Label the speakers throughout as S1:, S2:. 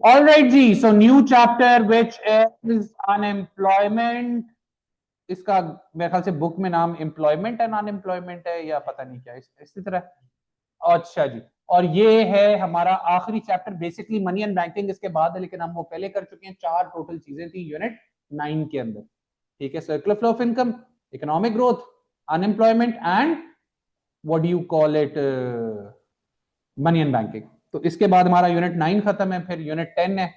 S1: All right जी, so new chapter which is unemployment. इसका मेरे ख्याल से बुक में नाम एम्प्लॉयमेंट एंड अनएम्प्लॉयमेंट है या पता नहीं क्या इसी तरह। अच्छा जी, और ये है हमारा आखिरी chapter, basically money and banking इसके बाद है, लेकिन हम वो पहले कर चुके हैं। चार टोटल चीजें थी यूनिट 9 के अंदर। ठीक है, circular flow of income, economic growth, unemployment and what do you call it, money and banking. तो इसके बाद हमारा यूनिट 9 खत्म है, फिर यूनिट 10 है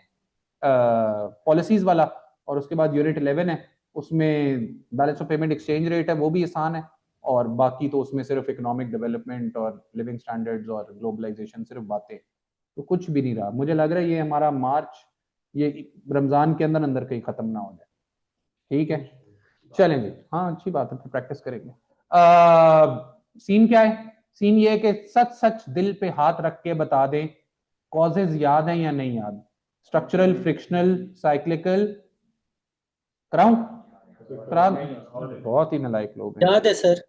S1: पॉलिसीज वाला, और उसके बाद यूनिट 11 है, उसमें balance of payment exchange rate है, वो भी आसान है। और बाकी तो उसमें सिर्फ इकोनॉमिक डेवलपमेंट और लिविंग स्टैंडर्ड्स और ग्लोबलाइजेशन, सिर्फ बातें, तो कुछ भी नहीं रहा। मुझे लग रहा है ये हमारा मार्च, ये रमजान के अंदर अंदर कहीं खत्म ना हो जाए। ठीक है, चलेंगे, हाँ अच्छी बात है, फिर प्रैक्टिस करेंगे। सीन क्या है? सीन ये है कि सच सच दिल पे हाथ रख के बता दें, कॉजेज याद है या नहीं याद? स्ट्रक्चरल, फ्रिक्शनल, साइक्लिकल, कराऊं? करा, बहुत ही नालायक लोग हैं।
S2: याद है सर।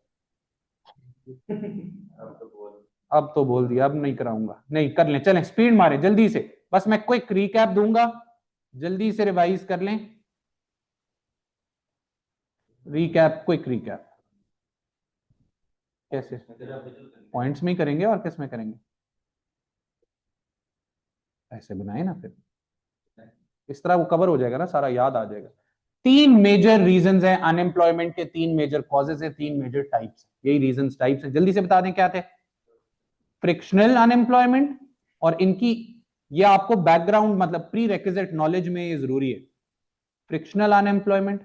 S1: अब तो बोल दिया, अब नहीं कराऊंगा, नहीं कर लें, चलें स्पीड मारे जल्दी से, बस मैं क्विक रिकैप दूंगा, जल्दी से रिवाइज कर लें। रिकैप, क्विक रिकैप कैसे? पॉइंट्स में ही करेंगे और किस में करेंगे? ऐसे बनाए ना, फिर इस तरह वो कवर हो जाएगा ना, सारा याद आ जाएगा। तीन मेजर रीजंस हैं अनएम्प्लॉयमेंट के, तीन मेजर कॉजेज है, तीन मेजर टाइप्स, यही रीजंस टाइप्स है, जल्दी से बता दें क्या थे। फ्रिक्शनल अनएम्प्लॉयमेंट, और इनकी, ये आपको बैकग्राउंड मतलब प्री रेक्विजिट नॉलेज में ये जरूरी है। Frictional unemployment,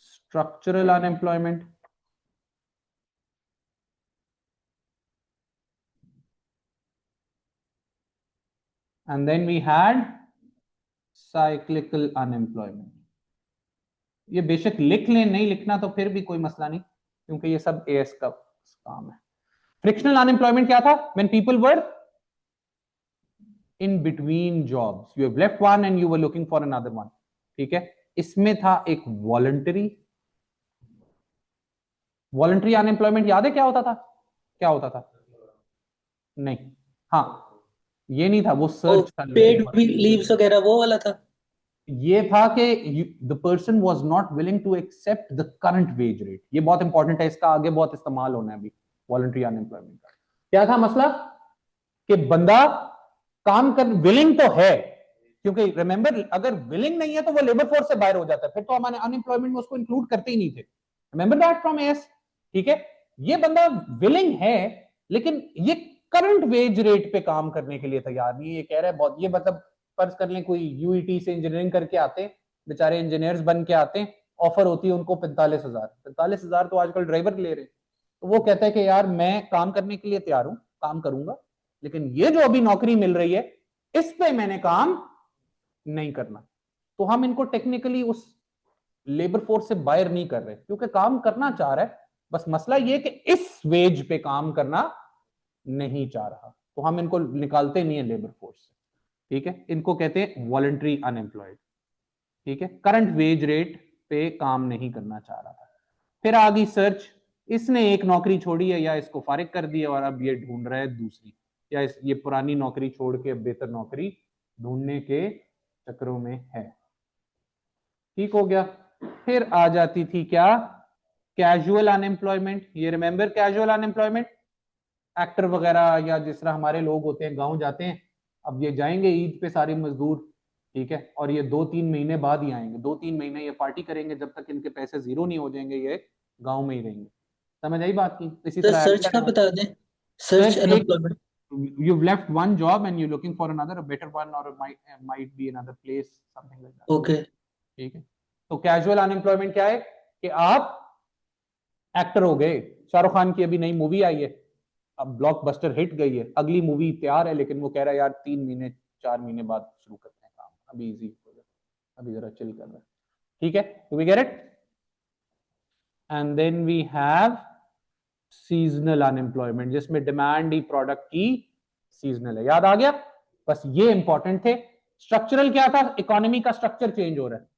S1: structural unemployment, and then we had cyclical unemployment. ये बेशक लिख लें, नहीं लिखना तो फिर भी कोई मसला नहीं, क्योंकि ये सब एएस का काम है। फ्रिक्शनल अनएम्प्लॉयमेंट क्या था? When people were in between jobs, you have left one and you were looking for another one. ठीक है, इसमें था एक वॉलंटरी, वॉलंटरी अनएम्प्लॉयमेंट याद है क्या होता था? क्या होता था? नहीं, हाँ, ये नहीं था, वो
S2: वो
S1: सर्च था लूकिंग
S2: पेड
S1: फॉर।
S2: लीव्स वगैरह वो वाला था।
S1: ये था कि the person was not willing to accept the current wage rate. ये बहुत इंपॉर्टेंट है, इसका आगे बहुत इस्तेमाल होना है अभी, वॉलंटरी अनएम्प्लॉयमेंट का। क्या था मसला? कि बंदा काम कर विलिंग तो है, क्योंकि रिमेंबर अगर विलिंग नहीं है तो वो लेबर फोर्स से बाहर हो जाता है, फिर तो हमारे अनएम्प्लॉयमेंट में उसको इंक्लूड करते ही नहीं थे। Remember that from S. ठीक है, ये बंदा विलिंग है, लेकिन ये करंट वेज रेट पे काम करने के लिए तैयार नहीं है। ये कह रहा है बहुत, ये मतलब फर्ज कर लें कोई यूईटी से इंजीनियरिंग करके आते हैं, बेचारे इंजीनियर्स बन के आते हैं, ऑफर होती है उनको 45,000, 45,000 तो आजकल ड्राइवर ले रहे हैं। तो वो कहता है कि यार मैं काम करने के लिए तैयार हूं, काम करूंगा, लेकिन ये जो अभी नौकरी मिल रही है इस पे मैंने काम नहीं करना। तो हम इनको टेक्निकली उस लेबर फोर्स से बाहर नहीं कर रहे, क्योंकि काम करना चाह रहा है, बस मसला ये कि इस वेज पे काम करना नहीं चाह रहा, तो हम इनको निकालते नहीं है लेबर फोर्स से। ठीक है, इनको कहते हैं वॉलंटरी अनएम्प्लॉयड। ठीक है, करंट वेज रेट पे काम नहीं करना चाह रहा था। फिर आ गई सर्च, इसने एक नौकरी छोड़ी है या इसको फारिग कर दिया और अब ये ढूंढ रहा है दूसरी, या ये पुरानी नौकरी छोड़ के बेहतर नौकरी ढूंढने के चक्रों में है। ठीक हो गया। फिर आ जाती थी क्या? Casual unemployment. ये रिमेंबर कैजुअल अनएम्प्लॉयमेंट, एक्टर वगैरह या जिस तरह हमारे लोग होते हैं गांव जाते हैं, अब ये जाएंगे ईद पे सारे मजदूर, ठीक है, और ये 2-3 महीने बाद ही आएंगे, 2-3 महीने ये पार्टी करेंगे, जब तक इनके पैसे जीरो नहीं हो जाएंगे ये गांव में ही रहेंगे। समझ आई बात की? इसी
S2: सर
S1: तरह
S2: सर्च का
S1: एक्टर है।
S2: बता दें। सर्च
S1: सर्च एक,
S2: unemployment.
S1: you've left one job and you're looking for another, a better one, or might be another place, something like that.
S2: Okay.
S1: ठीक है, तो कैजुअल अनएम्प्लॉयमेंट क्या है कि आप एक्टर हो गए, शाहरुख खान की अभी नई मूवी आई है, अब ब्लॉकबस्टर हिट गई है, अगली मूवी तैयार है, लेकिन वो कह रहा है यार 3 महीने 4 महीने बाद शुरू करते हैं काम, अभी इजी हो जाए, अभी जरा चिल कर रहे हैं। ठीक है, do we get it? And then we have seasonal unemployment, जिसमें डिमांड ही प्रोडक्ट की सीजनल है। याद आ गया? बस ये इंपॉर्टेंट थे। स्ट्रक्चरल क्या था? इकोनॉमी का स्ट्रक्चर चेंज हो रहा है।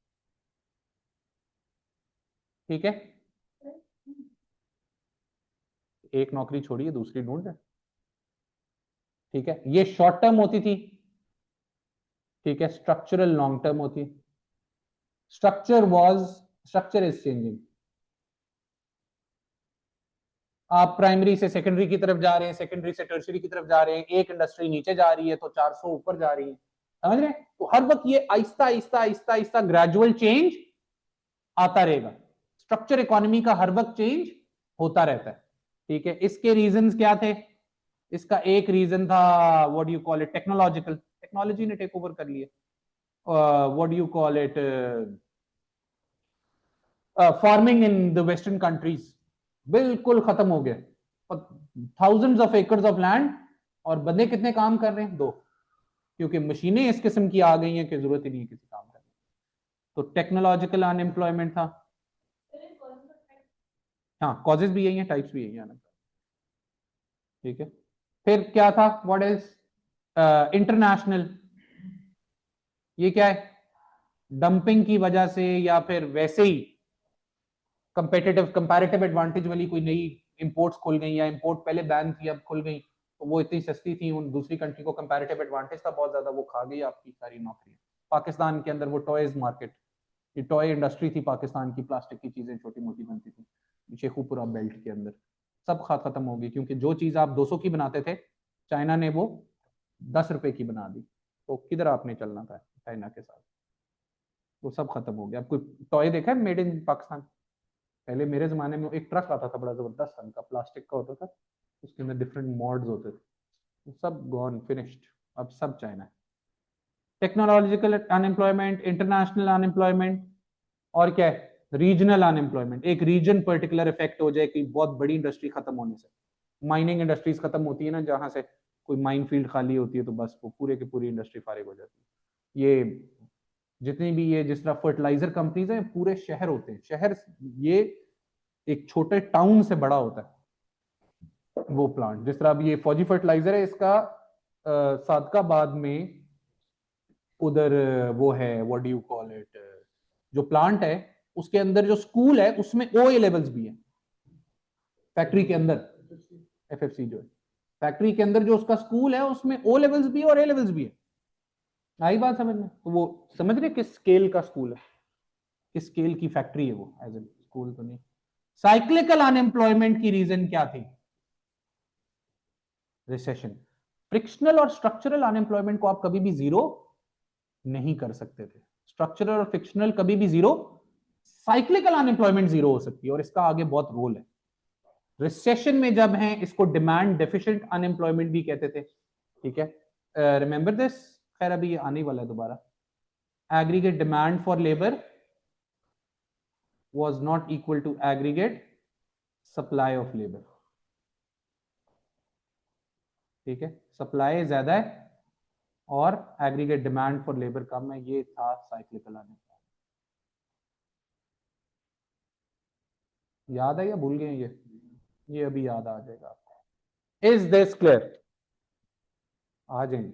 S1: ठीक है, एक नौकरी छोड़िए दूसरी ढूंढ रहे, ठीक है, ये शॉर्ट टर्म होती थी, ठीक है, स्ट्रक्चरल लॉन्ग टर्म होती। Structure is changing. आप प्राइमरी से सेकेंडरी की तरफ जा रहे हैं, सेकेंडरी से टर्शियरी की तरफ जा रहे हैं, एक इंडस्ट्री नीचे जा रही है तो 400 ऊपर जा रही है, समझ रहे हैं? तो हर वक्त ये आहिस्ता आहिस्ता आहिस्ता आहिस्ता ग्रेजुअल चेंज आता रहेगा। स्ट्रक्चर इकोनॉमी का हर वक्त चेंज होता रहता है, ठीक है। इसके रीजंस क्या थे? इसका एक रीजन था what do you call it, technological, technology ने टेक ओवर कर लिया। What do you call it, farming in the western countries बिल्कुल खत्म हो गया। Thousands of acres of land, और बंदे कितने काम कर रहे हैं? दो, क्योंकि मशीनें इस किस्म की आ गई हैं कि जरूरत ही नहीं है किसी काम करने। तो टेक्नोलॉजिकल अनएम्प्लॉयमेंट था। हाँ, कॉजेज भी यही है, टाइप्स भी यही है, ठीक है। फिर क्या था? What is international? ये क्या है? डंपिंग की वजह से या फिर वैसे ही कंपैरेटिव एडवांटेज वाली कोई नई इंपोर्ट्स खुल गई, या इंपोर्ट पहले बैन थी अब खुल गई, तो वो इतनी सस्ती थी, उन दूसरी कंट्री को कंपैरेटिव एडवांटेज था बहुत ज्यादा, वो खा गई आपकी सारी नौकरी। पाकिस्तान के अंदर वो टॉयज मार्केट, ये टॉय इंडस्ट्री थी पाकिस्तान की, प्लास्टिक की चीजें छोटी मोटी बनती थी शेखुपुरा बेल्ट के अंदर, सब खत्म हो गई, क्योंकि जो चीज आप 200 की बनाते थे, चाइना ने वो 10 रुपए की बना दी। तो किधर आपने चलना था चाइना के साथ? वो सब खत्म हो गया। अब कोई टॉय देखा है मेड इन पाकिस्तान? पहले मेरे जमाने में एक ट्रक आता था बड़ा जबरदस्त रंग का, प्लास्टिक का होता था, उसके अंदर डिफरेंट मॉड्स होते थे, सब गॉन फिनिश्ड, अब सब चाइना है। टेक्नोलॉजिकल अनएम्प्लॉयमेंट, इंटरनेशनल अनएम्प्लॉयमेंट, और क्या है? Regional unemployment. एक रीजन पर्टिकुलर इफेक्ट हो जाए कि बहुत बड़ी इंडस्ट्री खत्म होने से, माइनिंग इंडस्ट्रीज खत्म होती है ना, जहां से कोई माइन फील्ड खाली होती है तो बस वो पूरे की पूरी इंडस्ट्री फारिग हो जाती है। ये जितनी भी ये जिस तरह फर्टिलाइजर कंपनीज हैं, पूरे शहर होते हैं, शहर, ये एक छोटे टाउन से बड़ा होता है वो प्लांट। जिस तरह अब ये फौजी फर्टिलाइजर है, इसका सादकाबाद में उधर वो है, what do you call it, जो प्लांट है उसके अंदर जो स्कूल है उसमें ओए लेवल्स भी है, फैक्ट्री के अंदर, एफएफसी जो है फैक्ट्री के अंदर जो उसका स्कूल है उसमें ओ लेवल्स भी है और ए लेवल्स भी है। आई बात समझ में? तो वो समझ रहे किस स्केल का स्कूल है, किस स्केल की फैक्ट्री है वो, एज ए स्कूल तो नहीं। साइक्लिकल अनएम्प्लॉयमेंट की रीजन क्या थी? रिसेशन। फ्रिक्शनल और स्ट्रक्चरल अनएम्प्लॉयमेंट को आप कभी भी जीरो नहीं कर सकते थे। स्ट्रक्चरल और फ्रिक्शनल कभी भी जीरो, साइक्लिकल अनएम्प्लॉयमेंट जीरो हो सकती है, और इसका आगे बहुत रोल है। रिसेशन में जब है, इसको डिमांड डेफिशिएंट अनएम्प्लॉयमेंट भी कहते थे, ठीक है, रिमेंबर दिस। खैर अभी ये आने वाला है दोबारा। Aggregate demand for labour was not equal to aggregate supply of labor, ठीक है, सप्लाई ज्यादा है और एग्रीगेट डिमांड फॉर लेबर कम है, ये था साइक्लिकल अनएम्प्लॉयमेंट। याद है या भूल गए? ये अभी याद आ जाएगा आपको। Is this clear? आ जाएंगे।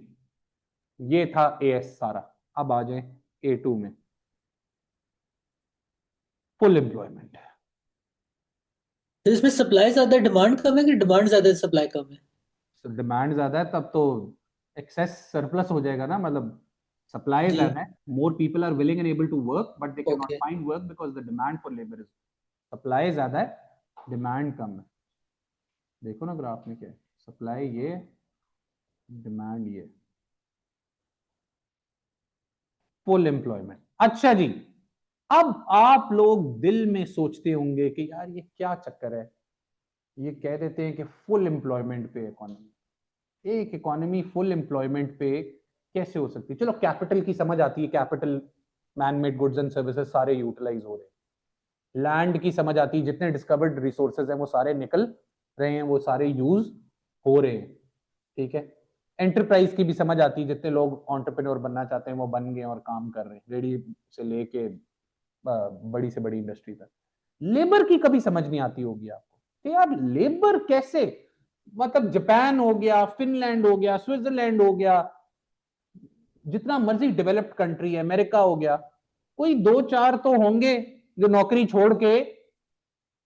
S1: ये था एएस सारा। अब आ जाए A2 में, फुल एम्प्लॉयमेंट।
S2: तो इसमें सप्लाई ज्यादा डिमांड कम है कि डिमांड ज्यादा सप्लाई कम है?
S1: डिमांड ज्यादा है तब तो एक्सेस सरप्लस हो जाएगा ना, मतलब सप्लाई
S2: जी।
S1: ज्यादा है, more people are willing and able to work but they can not
S2: okay.
S1: Find work because the demand for labour is, supply ज्यादा है, डिमांड कम है। देखो ना ग्राफ में क्या है, सप्लाई ये, डिमांड ये, फुल एम्प्लॉयमेंट। अच्छा जी, अब आप लोग दिल में सोचते होंगे कि यार ये क्या चक्कर है, ये कह देते हैं कि फुल एम्प्लॉयमेंट पे इकोनॉमी, एक इकोनॉमी फुल एम्प्लॉयमेंट पे कैसे हो सकती है? चलो कैपिटल की समझ आती है, capital, man made goods and services सारे यूटिलाइज हो रहे हैं। लैंड की समझ आती है, जितने डिस्कवर्ड रिसोर्सेज हैं वो सारे निकल रहे हैं, वो सारे यूज हो रहे हैं, ठीक है। एंटरप्राइज की भी समझ आती है, जितने लोग एंटरप्रेन्योर बनना चाहते हैं वो बन गए और काम कर रहे हैं, रेडी से लेके बड़ी से बड़ी इंडस्ट्री तक। लेबर की कभी समझ नहीं आती होगी आपको कि यार लेबर कैसे, मतलब जापान हो गया, फिनलैंड हो गया, स्विट्जरलैंड हो गया, जितना मर्जी डेवलप्ड कंट्री है, अमेरिका हो गया, कोई दो चार तो होंगे जो नौकरी छोड़ के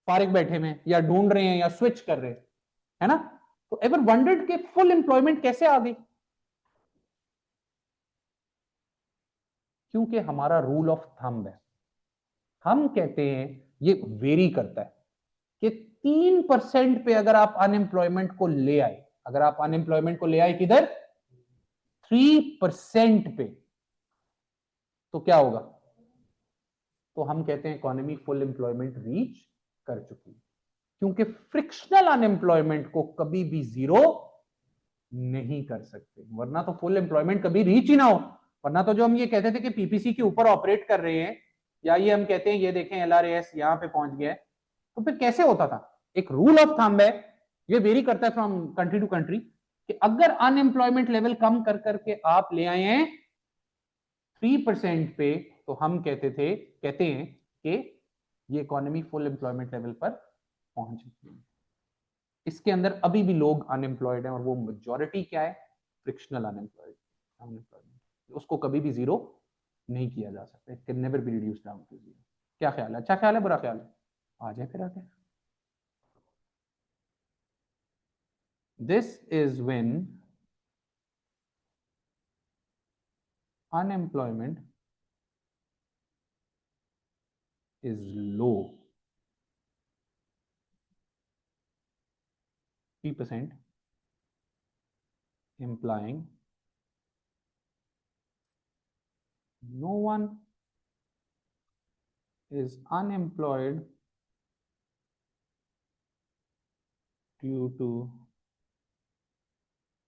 S1: फारिग बैठे में या ढूंढ रहे हैं या स्विच कर रहे हैं, है ना? तो एवर वंडर्ड कि फुल एम्प्लॉयमेंट कैसे आ गई? क्योंकि हमारा रूल ऑफ थंब है, हम कहते हैं ये वेरी करता है कि 3% पे अगर आप अनएम्प्लॉयमेंट को ले आए, अगर आप अनएम्प्लॉयमेंट को ले आए किधर 3% पे, तो क्या होगा? तो हम कहते हैं इकोनॉमी फुल एम्प्लॉयमेंट रीच कर चुकी है, क्योंकि फ्रिक्शनल अनएम्प्लॉयमेंट को कभी भी जीरो नहीं कर सकते, वरना तो फुल एम्प्लॉयमेंट कभी रीच ही ना हो। वरना तो जो हम ये कहते थे कि पीपीसी के ऊपर ऑपरेट कर रहे हैं, या ये हम कहते हैं ये देखें एलआरएस यहां पे पहुंच गया है, तो फिर कैसे होता था? एक रूल ऑफ थंब है, ये वेरी करता है फ्रॉम कंट्री टू कंट्री, कि अगर अनएम्प्लॉयमेंट लेवल कम कर करके आप ले आए हैं 3% पे, तो हम कहते हैं कि ये इकोनॉमी फुल एम्प्लॉयमेंट लेवल पर पहुंच चुकी है। इसके अंदर अभी भी लोग अनएम्प्लॉयड हैं, और वो मेजॉरिटी क्या है? Frictional unemployment. उसको कभी भी जीरो नहीं किया जा सकता, it can never be reduced down to zero. क्या ख्याल है? अच्छा ख्याल है, बुरा ख्याल है? आ जाए फिर आगे। This is when unemployment is low, 3%, implying no one is unemployed due to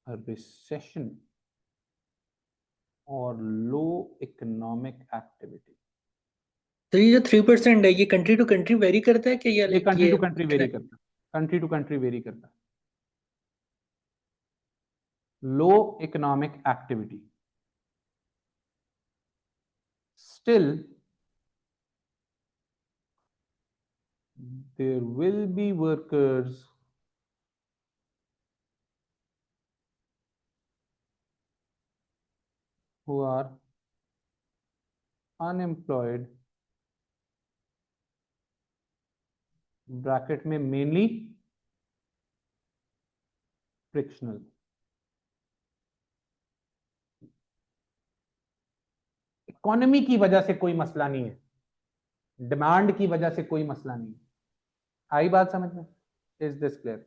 S1: a recession or low economic activity.
S2: तो ये जो 3% है ये कंट्री टू कंट्री वेरी करता है कि
S1: ये
S2: लाइक
S1: कंट्री
S2: ये
S1: टू कंट्री वेरी करता है, कंट्री टू कंट्री वेरी करता है। Low economic activity, still there will be workers who are unemployed, bracket में मेनली फ्रिक्शनल। इकोनॉमी की वजह से कोई मसला नहीं है, डिमांड की वजह से कोई मसला नहीं है। आई बात समझ में? Is this clear?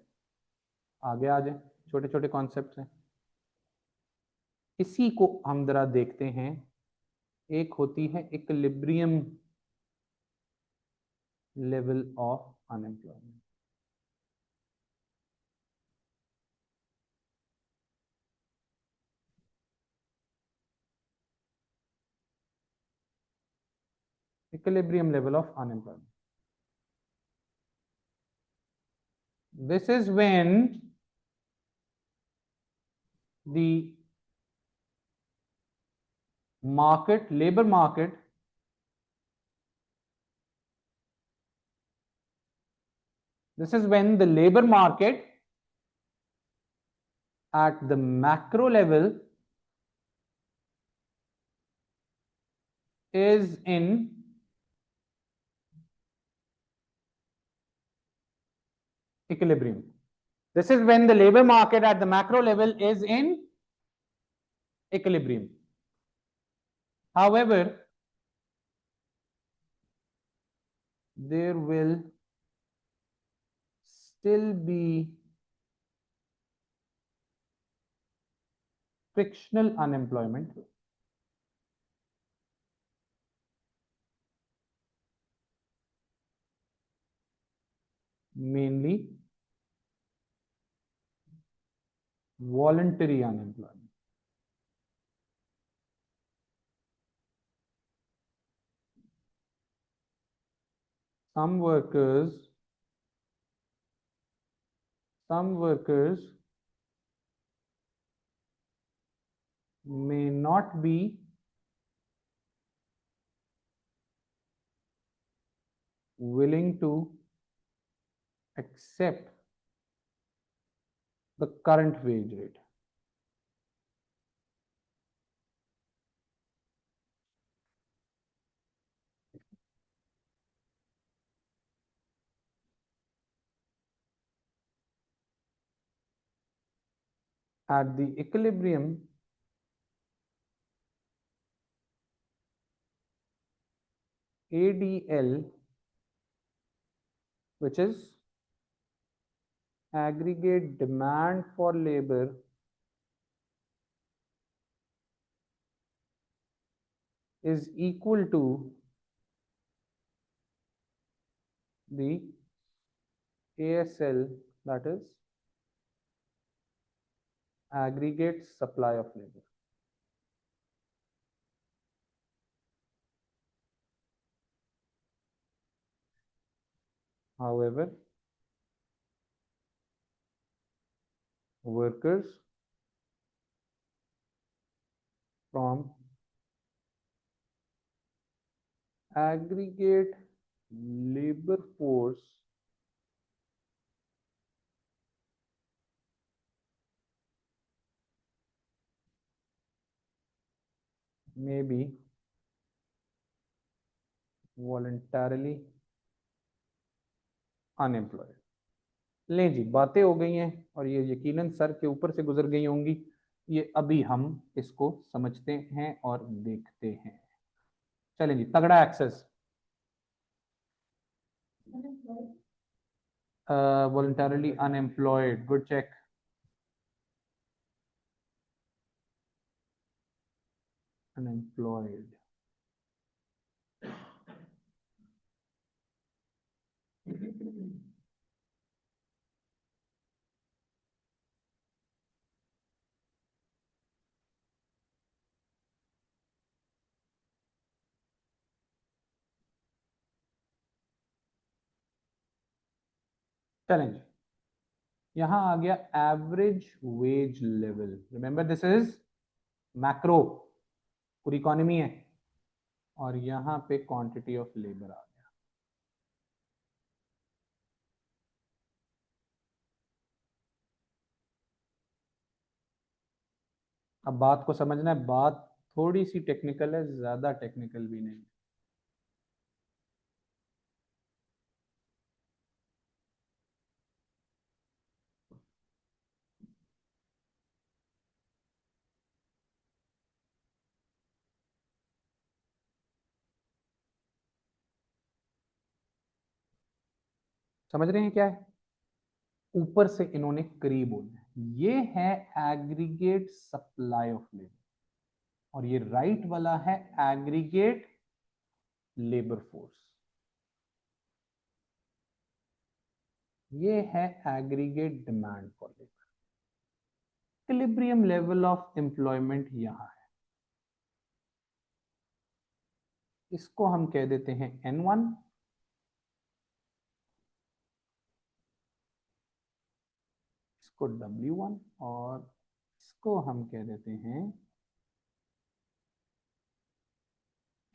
S1: आगे आ जाए, छोटे छोटे कॉन्सेप्ट हैं, इसी को हम जरा देखते हैं। एक होती है equilibrium level of unemployment. Equilibrium level of unemployment, this is when the market, labor market, this is when the labor market at the macro level is in equilibrium. This is when the labor market at the macro level is in equilibrium. However, there will still be frictional unemployment, mainly voluntary unemployment. Some workers may not be willing to accept the current wage rate. at the equilibrium ADL, which is aggregate demand for labor is equal to the ASL, that is aggregate supply of labor. However, workers from aggregate labor force may be voluntarily unemployed. लें जी, बातें हो गई हैं और ये यकीनन sir के ऊपर से गुजर गई होंगी। ये अभी हम इसको समझते हैं और देखते हैं। चलें जी, तगड़ा excess. voluntarily unemployed, good check. Unemployed. चलेंगे, यहां आ गया average wage level. Remember this is macro, पूरी इकोनॉमी है, और यहां पे क्वांटिटी ऑफ लेबर आ गया। अब बात को समझना है, बात थोड़ी सी टेक्निकल है, ज्यादा टेक्निकल भी नहीं। समझ रहे हैं क्या है? ऊपर से इन्होंने करीब बोला, ये है एग्रीगेट सप्लाई ऑफ लेबर, और ये राइट वाला है एग्रीगेट लेबर फोर्स। ये है aggregate demand for labour. Equilibrium level of employment यहां है, इसको हम कह देते हैं N1, इसको W1, और इसको हम कह देते हैं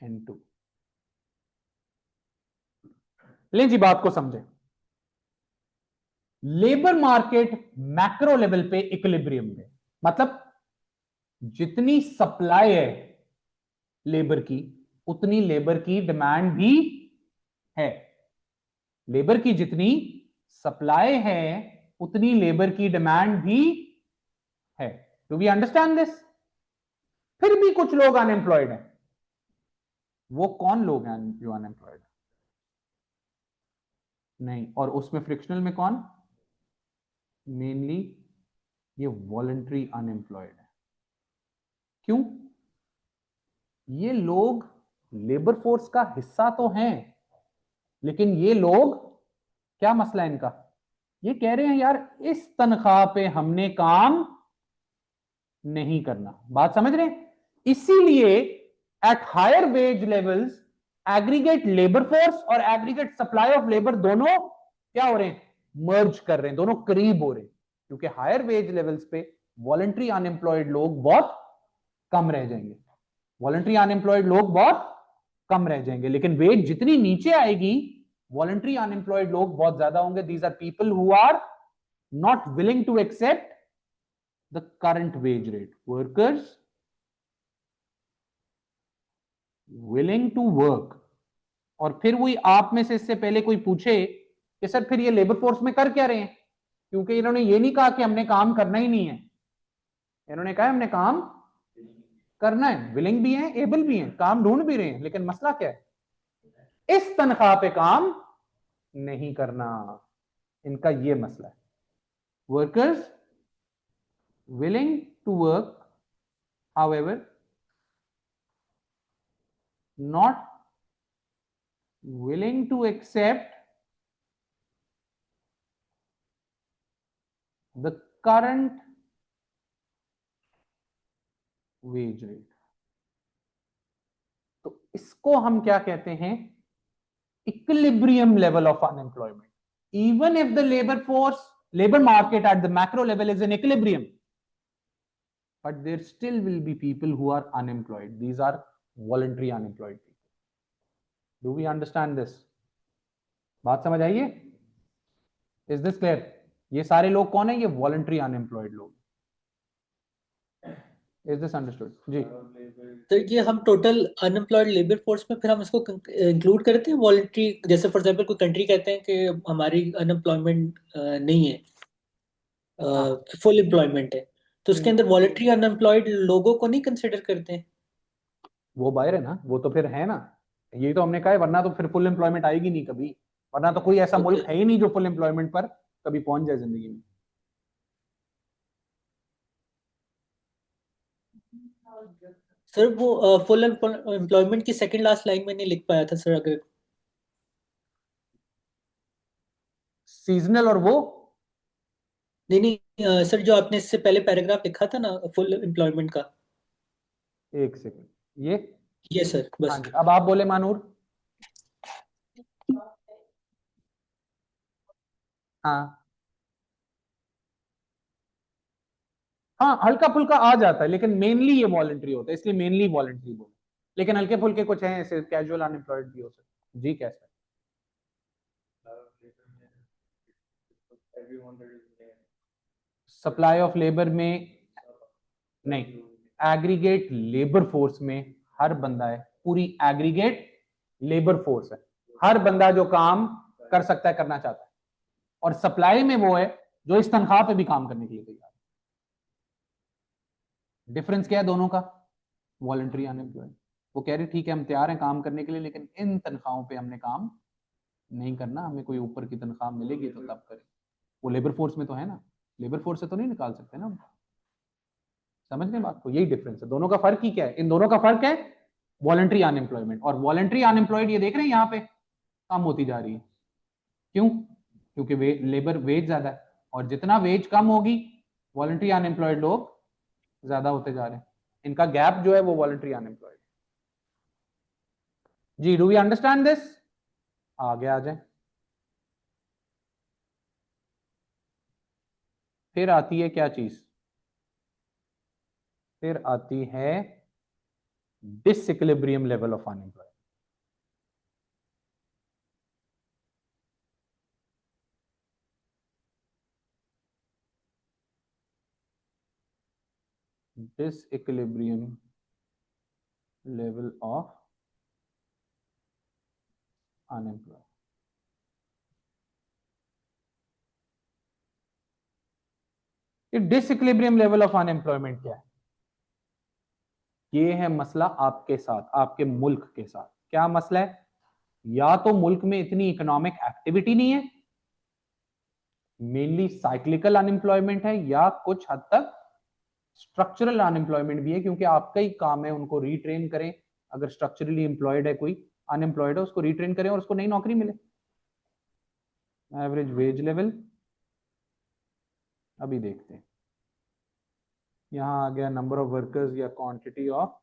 S1: N2। ले जी, बात को समझे। लेबर मार्केट मैक्रो लेवल पे इक्विलिब्रियम पे, मतलब जितनी सप्लाई है लेबर की, उतनी लेबर की डिमांड भी है। लेबर की जितनी सप्लाई है, उतनी लेबर की डिमांड भी है। Do we understand this? फिर भी कुछ लोग अनएम्प्लॉयड हैं। वो कौन लोग हैं जो अनएम्प्लॉयड? नहीं, और उसमें फ्रिक्शनल में कौन? मेनली ये वॉलंटरी अनएम्प्लॉयड है। क्यों? ये लोग लेबर फोर्स का हिस्सा तो हैं, लेकिन ये लोग, क्या मसला है इनका? ये कह रहे हैं यार इस तनख्वाह पे हमने काम नहीं करना। बात समझ रहे हैं? इसीलिए at higher wage levels aggregate labour force और एग्रीगेट सप्लाई ऑफ लेबर दोनों क्या हो रहे हैं? मर्ज कर रहे हैं, दोनों करीब हो रहे हैं, क्योंकि हायर वेज लेवल्स पे वॉलंटरी अनएम्प्लॉयड लोग बहुत कम रह जाएंगे। वॉलंटरी अनएम्प्लॉयड लोग बहुत कम रह जाएंगे, लेकिन वेज जितनी नीचे आएगी, वॉलंटरी अनएम्प्लॉयड लोग बहुत ज्यादा होंगे। These are people who are not willing to accept the current wage rate. Workers willing to work. और फिर वही आप में से इससे पहले कोई पूछे कि सर फिर ये लेबर फोर्स में कर क्या रहे हैं, क्योंकि इन्होंने ये नहीं कहा कि हमने काम करना ही नहीं है, इन्होंने कहा हमने काम करना है, विलिंग भी है, एबल भी है, काम ढूंढ भी रहे हैं, लेकिन मसला क्या है, इस तनख्वाह पे काम नहीं करना। इनका ये मसला है। Workers willing to work, however not willing to accept the current wage rate। तो इसको हम क्या कहते हैं, equilibrium level of unemployment। even if the labor market at the macro level is in equilibrium, but there still will be people who are unemployed। these are voluntary unemployed people। do we understand this? बात समझ आई है? Is this clear? ये सारे लोग कौन है? ये वॉलंटरी अनएम्प्लॉयड लोग। Is this understood? जी।
S2: तो ये हम टोटल अनएम्प्लॉयड लेबर फोर्स में फिर हम इसको इंक्लूड करते हैं वॉलंटरी, जैसे फॉर एग्जांपल कोई कंट्री कहते हैं कि हमारी अनएम्प्लॉयमेंट नहीं है, फुल एम्प्लॉयमेंट है, तो उसके अंदर वॉलंटरी अनएम्प्लॉयड लोगों को नहीं कंसिडर करते हैं?
S1: वो बाहर है ना, वो तो फिर है ना, यही तो हमने कहा है, वरना तो फिर फुल एम्प्लॉयमेंट आएगी नहीं कभी, वरना तो कोई ऐसा मुल्क है ही नहीं जो फुल एम्प्लॉयमेंट पर कभी पहुंच जाए जिंदगी में।
S2: सर वो फुल एम्प्लॉयमेंट की सेकंड लास्ट लाइन में नहीं लिख पाया था सर, अगर
S1: सीजनल और वो
S2: नहीं नहीं सर, जो आपने इससे पहले पैराग्राफ लिखा था ना फुल एम्प्लॉयमेंट का।
S1: एक सेकंड, ये
S2: सर
S1: हाँ
S2: बस।
S1: जी, अब आप बोले मानूर। हाँ हाँ, हल्का फुल्का आ जाता है, लेकिन मेनली ये वॉलंटरी होता है, इसलिए मेनली वॉलंटरी बोले, लेकिन हल्के फुल्के कुछ हैं ऐसे कैजुअल अनएम्प्लॉयड भी हो सकते। जी कैसे? सप्लाई ऑफ लेबर में नहीं, एग्रीगेट लेबर फोर्स में हर बंदा है, पूरी एग्रीगेट लेबर फोर्स है, हर बंदा जो काम कर सकता है, करना चाहता है। और सप्लाई में वो है जो इस तनख्वाह पे भी काम करने के लिए तैयार है। डिफरेंस क्या है दोनों का? वॉलंटरी अनएम्प्लॉयड वो कह रही ठीक है हम तैयार हैं काम करने के लिए, लेकिन इन तनख्वाहों पे हमने काम नहीं करना, हमें कोई ऊपर की तनख्वाह मिलेगी तो तब करें। वो लेबर फोर्स में तो है ना, लेबर फोर्स से तो नहीं निकाल सकते ना। समझ गए बात को? यही डिफरेंस है, दोनों का फर्क ही क्या है? इन दोनों का फर्क है वॉलंटरी अनएम्प्लॉयमेंट और वॉलंटरी अनएम्प्लॉयड। ये देख रहे हैं यहाँ पे कम होती जा रही है, क्यों? क्योंकि लेबर वेज ज्यादा है, और जितना वेज कम होगी वॉलंटरी अनएम्प्लॉयड लोग ज्यादा होते जा रहे हैं। इनका गैप जो है वो वॉलंटरी अनएम्प्लॉयड। जी, डू वी अंडरस्टैंड दिस? आगे आ जाए। फिर आती है क्या चीज? फिर आती है disequilibrium level of unemployment. Disequilibrium level of unemployment. ये डिसइक्विलिब्रियम लेवल ऑफ अनएम्प्लॉयमेंट क्या है? ये है मसला आपके साथ, आपके मुल्क के साथ। क्या मसला है? या तो मुल्क में इतनी इकोनॉमिक एक्टिविटी नहीं है, मेनली साइक्लिकल अनएम्प्लॉयमेंट है, या कुछ हद तक स्ट्रक्चरल अनएम्प्लॉयमेंट भी है, क्योंकि आपका ही काम है उनको रिट्रेन करें। अगर स्ट्रक्चरली एम्प्लॉयड है, कोई अनएम्प्लॉयड है, उसको रिट्रेन करें और उसको नई नौकरी मिले। एवरेज वेज लेवल अभी देखते हैं। यहां आ गया नंबर ऑफ वर्कर्स या quantity of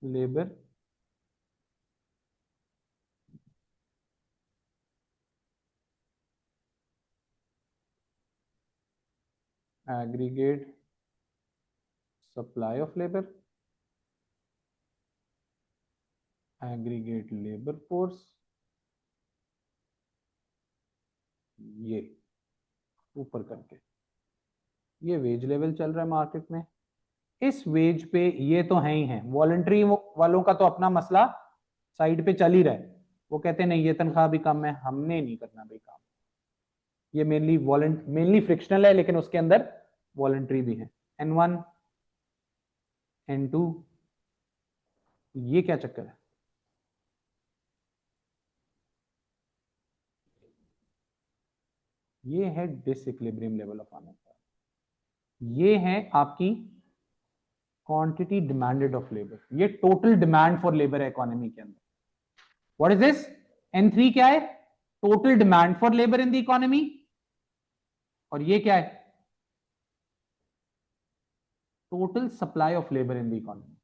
S1: labour aggregate supply of labor, aggregate labor force, ये ऊपर करके ये वेज लेवल चल रहा है मार्केट में। इस वेज पे ये तो है ही है, वॉलंटरी वालों का तो अपना मसला साइड पे चल ही रहा है। वो कहते हैं नहीं ये तनख्वाह भी कम है, हमने नहीं करना भाई काम। ये मेनली फ्रिक्शनल है, लेकिन उसके अंदर वॉलंटरी भी है, N1 N2, ये क्या चक्कर है? ये है डिसइक्विलिब्रियम लेवल ऑफ अनएम्प्लॉयमेंट, ये है आपकी क्वांटिटी डिमांडेड ऑफ लेबर, ये टोटल डिमांड फॉर लेबर है इकोनॉमी के अंदर। What is this? N3 क्या है? Total demand for labour in the economy, और ये क्या है? Total supply of labour in the economy.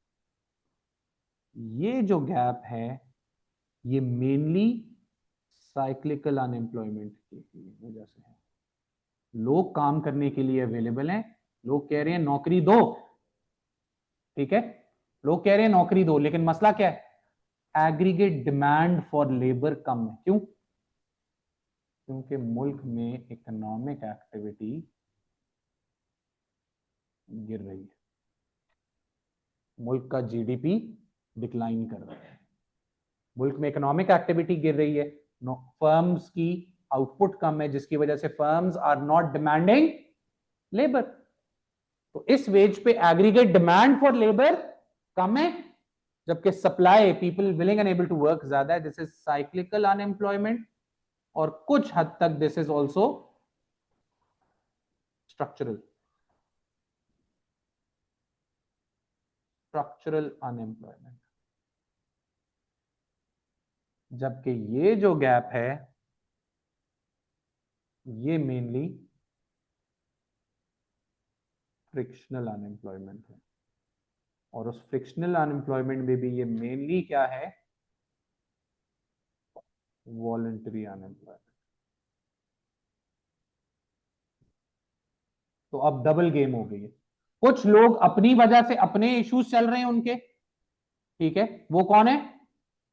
S1: ये जो गैप है ये मेनली साइक्लिकल अनएम्प्लॉयमेंट की वजह से है। लोग काम करने के लिए अवेलेबल हैं, लोग कह रहे हैं नौकरी दो, ठीक है, लोग कह रहे हैं नौकरी दो, लेकिन मसला क्या है? एग्रीगेट डिमांड फॉर लेबर कम है। क्यों? क्योंकि मुल्क में इकोनॉमिक एक्टिविटी गिर रही है, मुल्क का जीडीपी डिक्लाइन कर रहा है, मुल्क में इकोनॉमिक एक्टिविटी गिर रही है, फर्म्स की आउटपुट कम है, जिसकी वजह से firms are not demanding labour. तो इस वेज पे एग्रीगेट डिमांड फॉर लेबर कम है, जबकि supply people willing and able to work ज्यादा है। दिस इज साइक्लिकल अनएम्प्लॉयमेंट, और कुछ हद तक this is also structural, structural unemployment. जबकि ये जो गैप है ये मेनली फ्रिक्शनल अनएम्प्लॉयमेंट है, और उस फ्रिक्शनल अनएम्प्लॉयमेंट में भी ये मेनली क्या है? Voluntary unemployment. तो अब डबल गेम हो गई है, कुछ लोग अपनी वजह से अपने इश्यूज चल रहे हैं उनके, ठीक है, वो कौन है?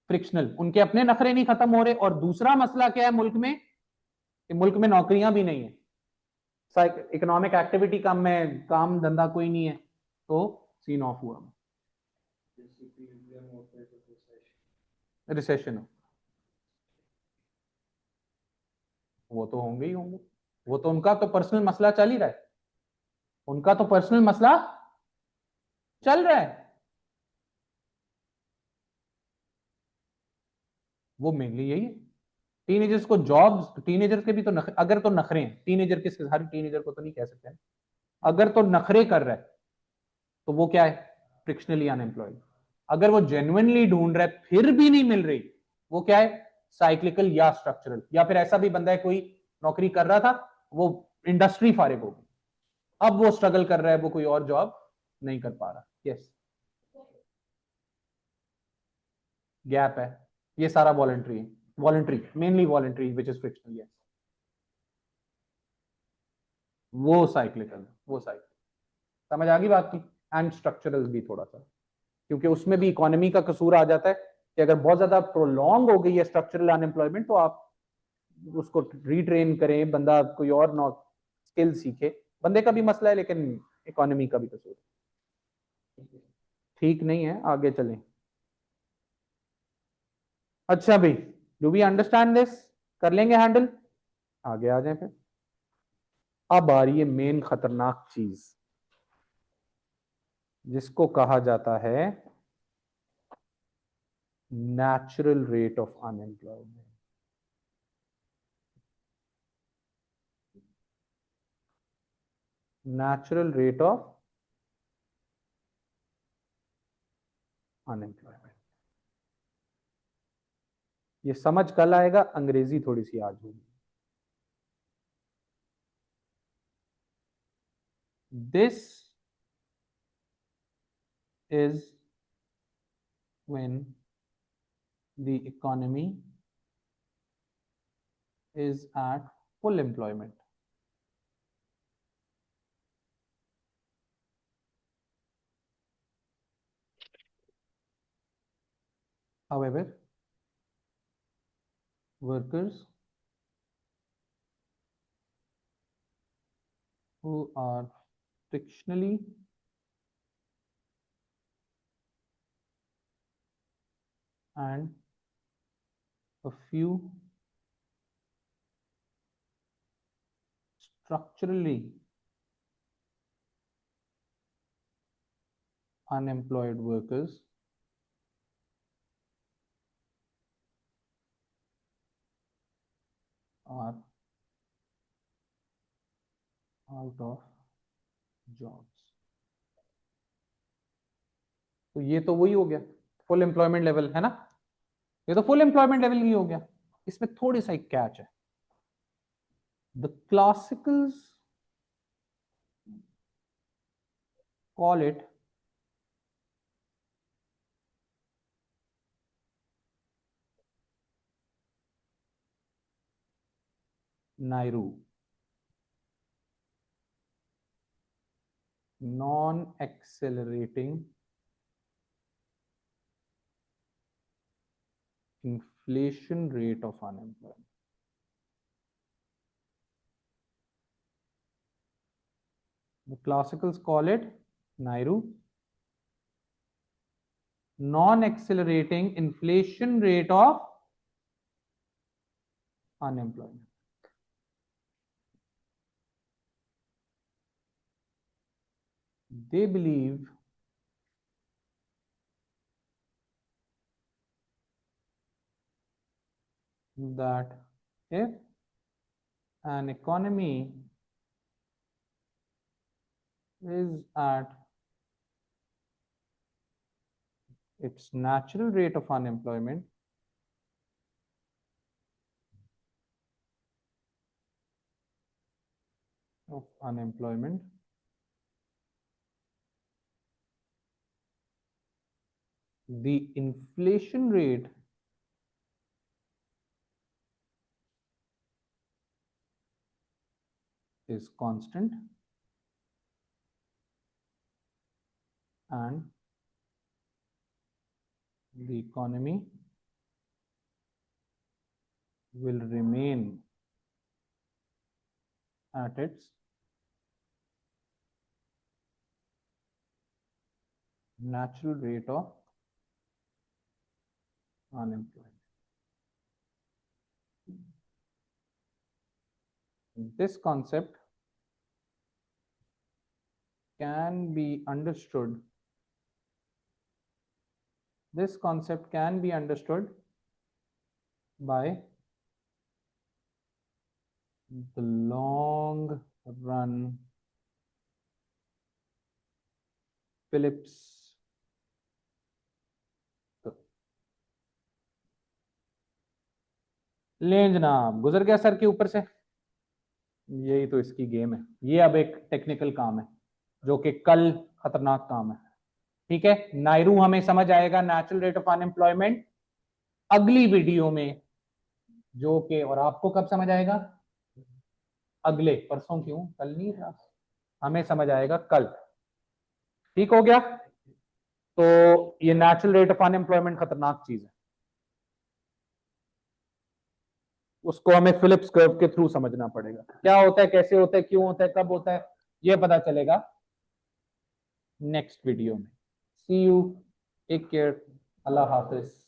S1: फ्रिक्शनल, उनके अपने नखरे नहीं खत्म हो रहे। और दूसरा मसला क्या है मुल्क में? कि मुल्क में नौकरियां भी नहीं है, इकोनॉमिक एक्टिविटी कम है, काम धंधा कोई नहीं है, तो सीन ऑफ हुआ, रिसेशन हो। वो तो होंगे ही होंगे, वो तो उनका तो पर्सनल मसला चल ही रहा है, उनका तो पर्सनल मसला चल रहा है। वो मेनली यही है, टीनेजर्स को जॉब्स, टीनेजर्स के भी तो नखरे, अगर तो नखरे हैं टीनेजर के, हर टीनेजर को तो नहीं कह सकते हैं, अगर तो नखरे कर रहा है तो वो क्या है? फ्रिक्शनली अनएम्प्लॉयड। अगर वो जेन्युइनली ढूंढ रहा है फिर भी नहीं मिल रही, वो क्या है? साइक्लिकल या स्ट्रक्चरल। या फिर ऐसा भी बंदा है, कोई नौकरी कर रहा था, वो इंडस्ट्री फारिग हो गई, अब वो स्ट्रगल कर रहा है, वो कोई और जॉब नहीं कर पा रहा। यस, गैप है, ये सारा वॉलंटरी है, voluntary mainly voluntary which is frictional. Yes, वो साइक्लिकल, वो साइकिल, समझ आ गई बात की? एंड स्ट्रक्चरल भी थोड़ा सा, क्योंकि उसमें भी इकोनॉमी का कसूर आ जाता है कि अगर बहुत ज्यादा प्रोलॉन्ग हो गई है स्ट्रक्चरल अनएम्प्लॉयमेंट, तो आप उसको रीट्रेन करें, बंदा कोई और नौ स्किल सीखे, बंदे का भी मसला है लेकिन इकोनॉमी का भी कसूर है, ठीक नहीं है। आगे चलें। अच्छा भाई, डू वी अंडरस्टैंड दिस? कर लेंगे हैंडल? आगे आ जाए फिर। अब आ रही है मेन खतरनाक चीज, जिसको कहा जाता है natural rate of unemployment. Natural rate of unemployment, ये समझ कल आएगा, अंग्रेजी थोड़ी सी आज होगी। This is when the economy is at full employment. However, workers who are frictionally and a few structurally unemployed workers are out of jobs. तो ये तो वही हो गया फुल एम्प्लॉयमेंट लेवल, है ना? ये तो फुल एम्प्लॉयमेंट लेवल ही हो गया। इसमें थोड़ी सा एक कैच है। The classicals call it NAIRU, non-accelerating inflation rate of unemployment. The classicals call it NAIRU, non-accelerating inflation rate of unemployment. They believe that if an economy is at its natural rate of unemployment, the inflation rate is constant and the economy will remain at its natural rate of unemployment. This concept can be understood. This concept can be understood by the long run Phillips curve. ले जनाब, गुजर गया sir के ऊपर से। यही तो इसकी गेम है। ये अब एक टेक्निकल काम है जो कि कल खतरनाक काम है। ठीक है, नायरू हमें समझ आएगा, नेचुरल रेट ऑफ अनएम्प्लॉयमेंट अगली वीडियो में, जो कि और आपको कब समझ आएगा? अगले परसों, क्यों कल नहीं था, हमें समझ आएगा कल। ठीक हो गया? तो ये नेचुरल रेट ऑफ अनएम्प्लॉयमेंट खतरनाक चीज है, उसको हमें फिलिप्स कर्व के थ्रू समझना पड़ेगा। क्या होता है, कैसे होता है, क्यों होता है, कब होता है, ये पता चलेगा नेक्स्ट वीडियो में। सी यू, टेक केयर, अल्लाह हाफिज।